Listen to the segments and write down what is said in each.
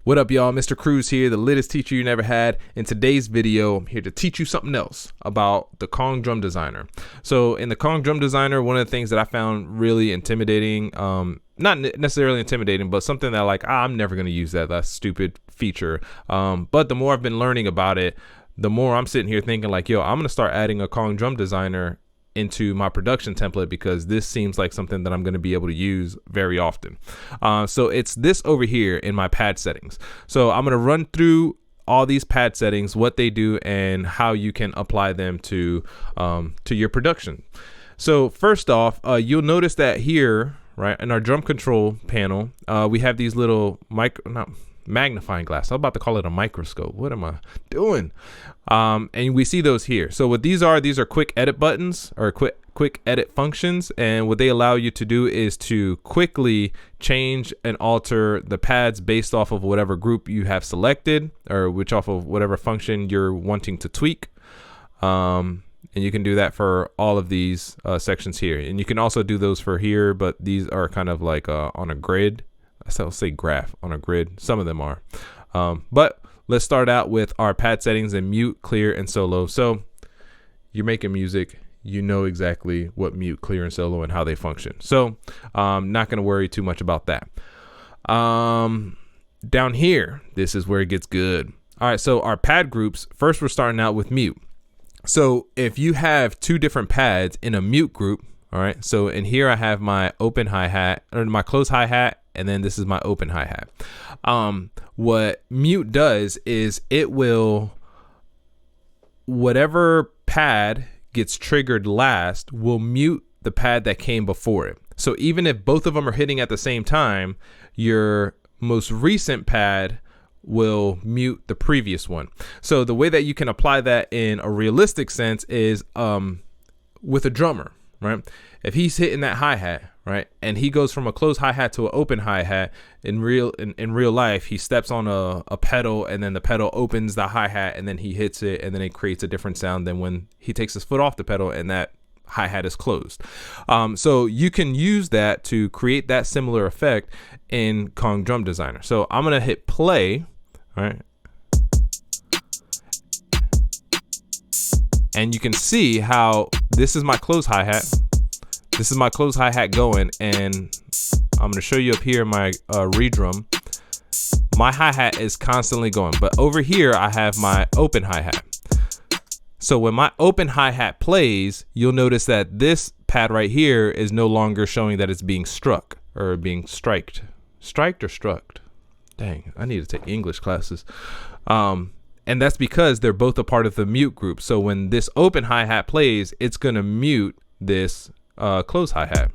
What up, y'all? Mr. Cruz here, the littest teacher you never had. In today's video, I'm here to teach you something else about the Kong Drum Designer. So in the Kong Drum Designer, one of the things that I found really intimidating, not necessarily intimidating, but something that I'm never going to use that stupid feature. But the more I've been learning about it, the more I'm sitting here thinking I'm going to start adding a Kong Drum Designer into my production template, because this seems like something that I'm going to be able to use very often. So it's this over here in my pad settings. So I'm going to run through all these pad settings, what they do, and how you can apply them to your production. So first off, you'll notice that here, right in our drum control panel, we have these little magnifying glass. I'm about to call it a microscope. What am I doing? And we see those here. So what these are quick edit buttons, or quick edit functions, and what they allow you to do is to quickly change and alter the pads based off of whatever group you have selected, or off of whatever function you're wanting to tweak. And you can do that for all of these sections here, and you can also do those for here, but these are kind of like on a grid. I'll say graph on a grid. Some of them are. But let's start out with our pad settings in mute, clear, and solo. So you're making music, you know exactly what mute, clear, and solo and how they function. So not going to worry too much about that. Down here, this is where it gets good. All right, so our pad groups, first we're starting out with mute. So if you have two different pads in a mute group, all right, so in here I have my open hi-hat, or my close hi-hat, and then this is my open hi-hat. What mute does is it will, whatever pad gets triggered last will mute the pad that came before it. So even if both of them are hitting at the same time, your most recent pad will mute the previous one. So the way that you can apply that in a realistic sense is with a drummer, right? If he's hitting that hi-hat, right, and he goes from a closed hi-hat to an open hi-hat, in real life, he steps on a pedal, and then the pedal opens the hi-hat, and then he hits it, and then it creates a different sound than when he takes his foot off the pedal and that hi-hat is closed. So you can use that to create that similar effect in Kong Drum Designer. So I'm gonna hit play, right, and you can see how this is my closed hi-hat. This is my closed hi-hat going, and I'm going to show you up here my redrum. My hi-hat is constantly going, but over here I have my open hi-hat. So when my open hi-hat plays, you'll notice that this pad right here is no longer showing that it's being struck or being striked. Striked or struck? Dang, I need to take English classes. And that's because they're both a part of the mute group. So when this open hi-hat plays, it's going to mute this close hi-hat.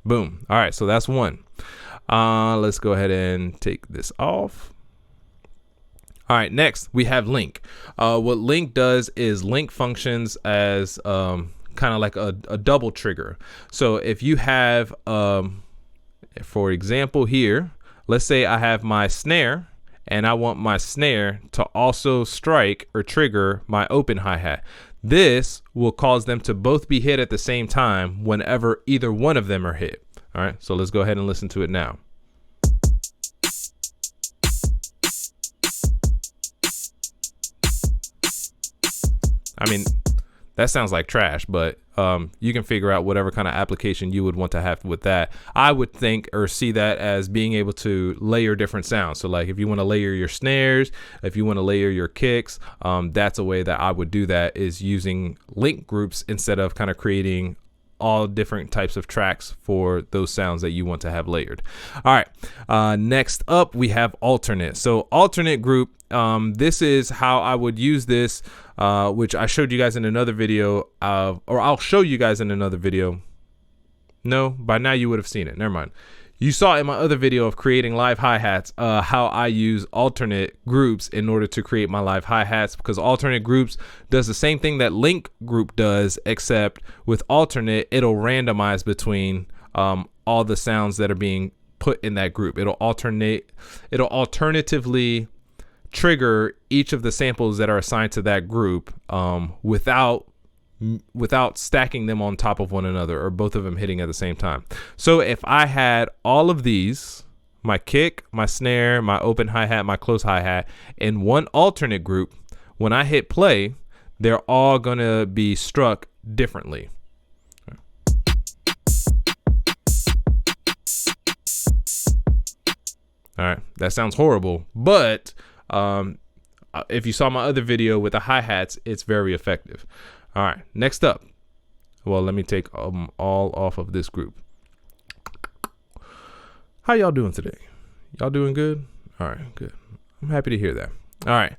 Boom. All right, so that's one. Let's go ahead and take this off. All right, next we have link. What link does is link functions as kind of like a double trigger. So if you have, for example here, let's say I have my snare, and I want my snare to also strike or trigger my open hi-hat. This will cause them to both be hit at the same time whenever either one of them are hit. All right, so let's go ahead and listen to it now. I mean, that sounds like trash, but you can figure out whatever kind of application you would want to have with that. I would think or see that as being able to layer different sounds. So like if you want to layer your snares, if you want to layer your kicks, that's a way that I would do that, is using link groups instead of kind of creating all different types of tracks for those sounds that you want to have layered. All right, next up we have alternate. So alternate group, this is how I would use this, which I showed you guys in another video, or I'll show you guys in another video. No, by now you would have seen it. Never mind. You saw in my other video of creating live hi-hats, how I use alternate groups in order to create my live hi-hats, because alternate groups does the same thing that link group does, except with alternate, it'll randomize between all the sounds that are being put in that group. It'll alternatively trigger each of the samples that are assigned to that group without without stacking them on top of one another or both of them hitting at the same time. So if I had all of these, my kick, my snare, my open hi-hat, my close hi-hat, in one alternate group, when I hit play, they're all going to be struck differently. All right, that sounds horrible, but if you saw my other video with the hi-hats, it's very effective. All right, next up. Well, let me take all off of this group. How y'all doing today? Y'all doing good? All right, good. I'm happy to hear that. All right,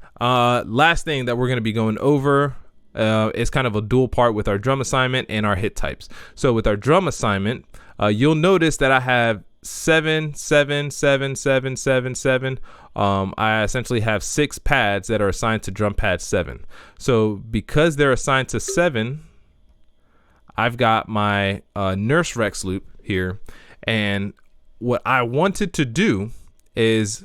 last thing that we're going to be going over is kind of a dual part with our drum assignment and our hit types. So with our drum assignment, you'll notice that I have 7, 7, 7, 7, 7, 7. I essentially have 6 pads that are assigned to drum pad 7. So because they're assigned to 7, I've got my Nurse Rex loop here. And what I wanted to do is,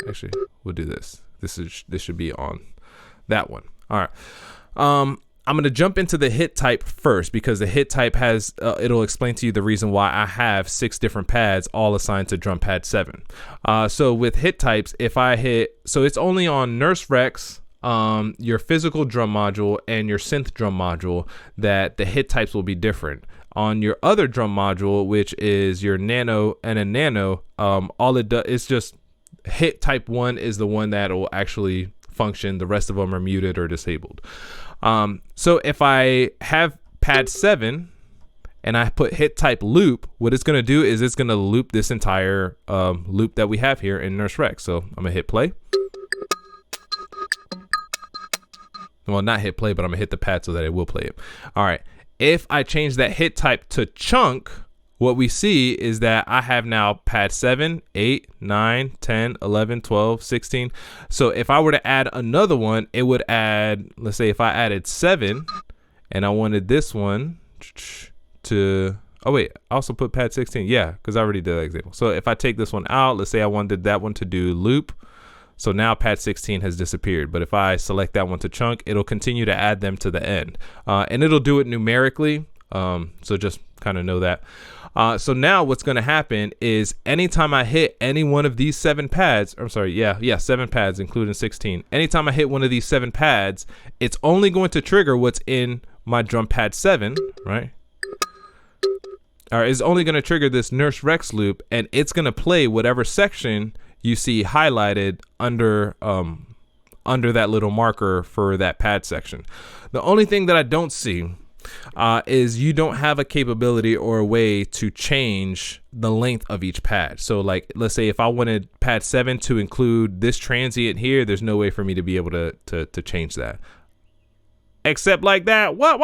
actually, we'll do this. This should be on that one. All right. I'm going to jump into the hit type first because the hit type has, it'll explain to you the reason why I have 6 different pads all assigned to drum pad 7. So with hit types, if I hit, so it's only on Nurse Rex, your physical drum module and your synth drum module that the hit types will be different. On your other drum module, which is your nano and a nano, all it does is just hit type 1 is the one that will actually function. The rest of them are muted or disabled. So if I have pad 7 and I put hit type loop, what it's going to do is it's going to loop this entire loop that we have here in Nurse Rex. So I'm going to hit play. Well, not hit play, but I'm going to hit the pad so that it will play it. All right. If I change that hit type to chunk, what we see is that I have now pad 7, 8, 9, 10, 11, 12, 16. So if I were to add another one, it would add, let's say if I added 7 and I wanted this one to, oh wait, I also put pad 16. Yeah, because I already did that example. So if I take this one out, let's say I wanted that one to do loop. So now pad 16 has disappeared. But if I select that one to chunk, it'll continue to add them to the end. And it'll do it numerically. So just kind of know that. So now what's going to happen is anytime I hit any one of these 7 pads, I'm sorry, yeah, 7 pads, including 16. Anytime I hit one of these 7 pads, it's only going to trigger what's in my drum pad 7, right? Or it's only going to trigger this Nurse Rex loop, and it's going to play whatever section you see highlighted under that little marker for that pad section. The only thing that I don't see is you don't have a capability or a way to change the length of each pad. So like, let's say if I wanted pad 7 to include this transient here, there's no way for me to be able to change that. Except like that, what?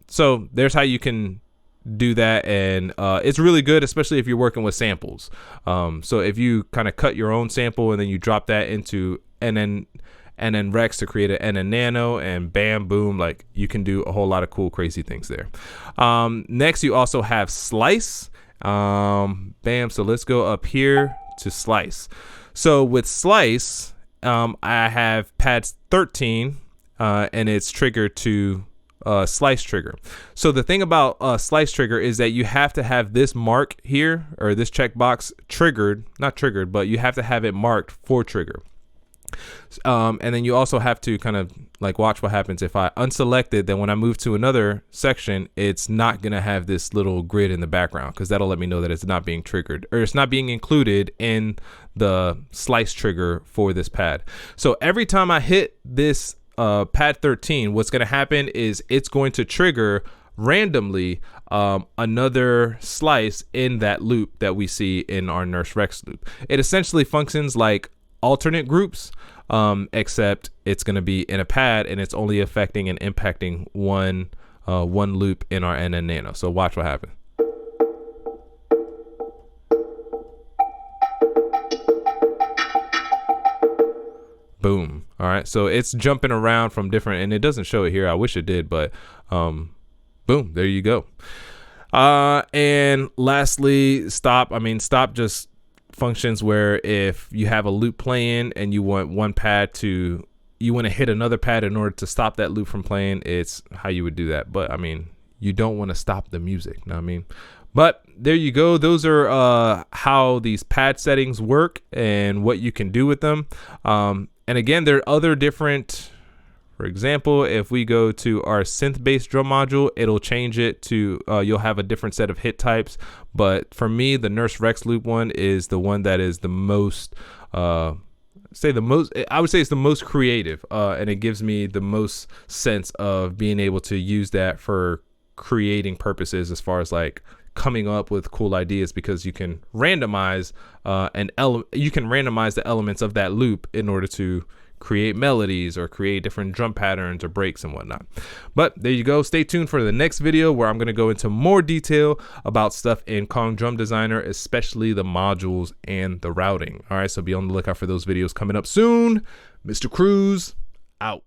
So there's how you can do that, and it's really good, especially if you're working with samples. So if you kind of cut your own sample and then you drop that into and then Rex to create an nano, and bam, boom, like you can do a whole lot of cool, crazy things there. Next, you also have slice. Bam. So let's go up here to slice. So with slice, I have pad 13, and it's triggered to slice trigger. So the thing about slice trigger is that you have to have this mark here, or this checkbox not triggered, but you have to have it marked for trigger. And then you also have to kind of like watch what happens if I unselect it. Then when I move to another section, it's not going to have this little grid in the background, because that'll let me know that it's not being triggered, or it's not being included in the slice trigger for this pad. So every time I hit this pad 13, what's going to happen is it's going to trigger randomly another slice in that loop that we see in our Nurse Rex loop. It essentially functions like alternate groups, except it's going to be in a pad, and it's only affecting and impacting one loop in our NN Nano. So watch what happens. Boom. All right. So it's jumping around from different, and it doesn't show it here. I wish it did, but boom, there you go. And lastly, stop. Stop just functions where if you have a loop playing and you want one pad to you want to hit another pad in order to stop that loop from playing, it's how you would do that. But I mean, you don't want to stop the music, you know what I mean? But there you go. Those are how these pad settings work and what you can do with them. And again, there are other different, for example, if we go to our synth-based drum module, it'll change it to, you'll have a different set of hit types. But for me, the Nurse Rex loop one is the one that is the most, I would say it's the most creative, and it gives me the most sense of being able to use that for creating purposes as far as like coming up with cool ideas, because you can randomize the elements of that loop in order to create melodies or create different drum patterns or breaks and whatnot. But there you go. Stay tuned for the next video where I'm going to go into more detail about stuff in Kong Drum Designer, especially the modules and the routing. All right, so be on the lookout for those videos coming up soon. Mr. Cruz out.